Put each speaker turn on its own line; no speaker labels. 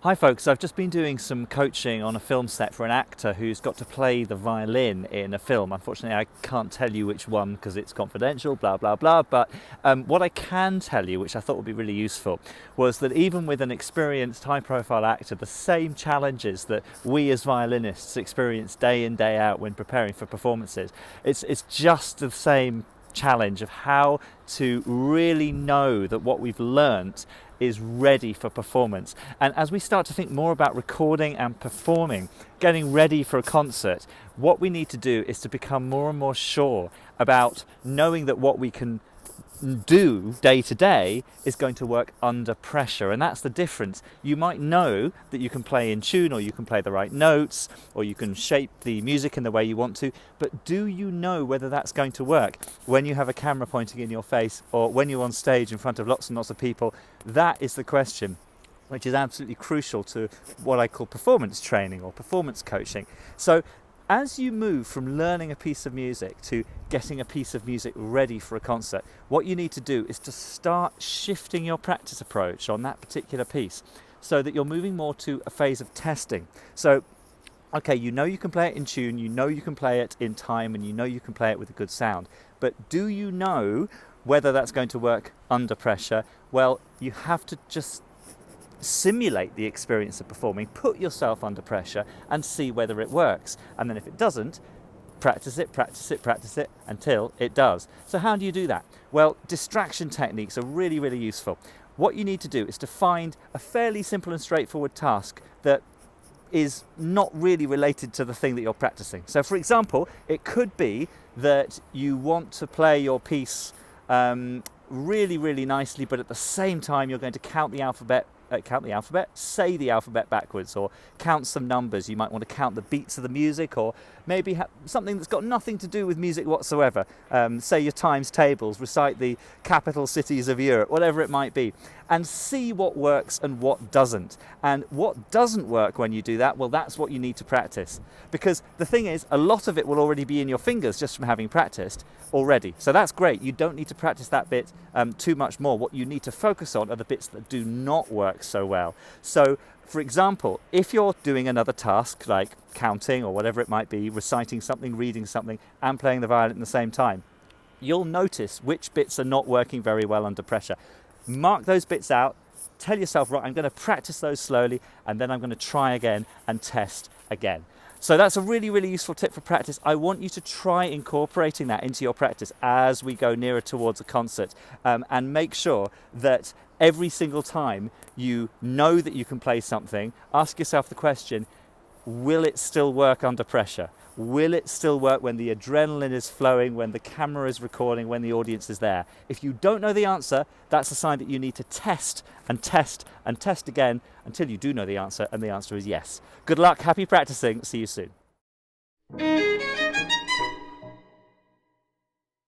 Hi folks, I've just been doing some coaching on a film set for an actor who's got to play the violin in a film. Unfortunately, I can't tell you which one because it's confidential, blah, blah, blah. But what I can tell you, which I thought would be really useful, was that even with an experienced high-profile actor, the same challenges that we as violinists experience day in, day out when preparing for performances, it's just the same challenge of how to really know that what we've learnt is ready for performance. And as we start to think more about recording and performing, getting ready for a concert, what we need to do is to become more and more sure about knowing that what we can do day to day is going to work under pressure. And that's the difference. You might know that you can play in tune, or you can play the right notes, or you can shape the music in the way you want to, but do you know whether that's going to work when you have a camera pointing in your face, or when you're on stage in front of lots and lots of people? That is the question, which is absolutely crucial to what I call performance training or performance coaching. So as you move from learning a piece of music to getting a piece of music ready for a concert, what you need to do is to start shifting your practice approach on that particular piece so that you're moving more to a phase of testing. So, okay, you know you can play it in tune, you know you can play it in time, and you know you can play it with a good sound. But do you know whether that's going to work under pressure? Well, you have to just simulate the experience of performing, put yourself under pressure and see whether it works. And then if it doesn't, practice it until it does. So how do you do that? Well, distraction techniques are really, really useful. What you need to do is to find a fairly simple and straightforward task that is not really related to the thing that you're practicing. So for example, it could be that you want to play your piece really, really nicely, but at the same time you're going to count the alphabet, say the alphabet backwards, or count some numbers. You might want to count the beats of the music, or maybe something that's got nothing to do with music whatsoever. Say your times tables, recite the capital cities of Europe, whatever it might be, and see what works and what doesn't. And what doesn't work when you do that, well, that's what you need to practice. Because the thing is, a lot of it will already be in your fingers just from having practiced already. So that's great. You don't need to practice that bit too much more. What you need to focus on are the bits that do not work so well. So, for example, if you're doing another task like counting or whatever it might be, reciting something, reading something, and playing the violin at the same time, you'll notice which bits are not working very well under pressure. Mark those bits out. Tell yourself, right, I'm going to practice those slowly, and then I'm going to try again and test again. So that's a really, really useful tip for practice. I want you to try incorporating that into your practice as we go nearer towards a concert, and make sure that every single time you know that you can play something, ask yourself the question, will it still work under pressure? Will it still work when the adrenaline is flowing, when the camera is recording, when the audience is there? If you don't know the answer, that's a sign that you need to test and test and test again until you do know the answer, and the answer is yes. Good luck, happy practicing, see you soon.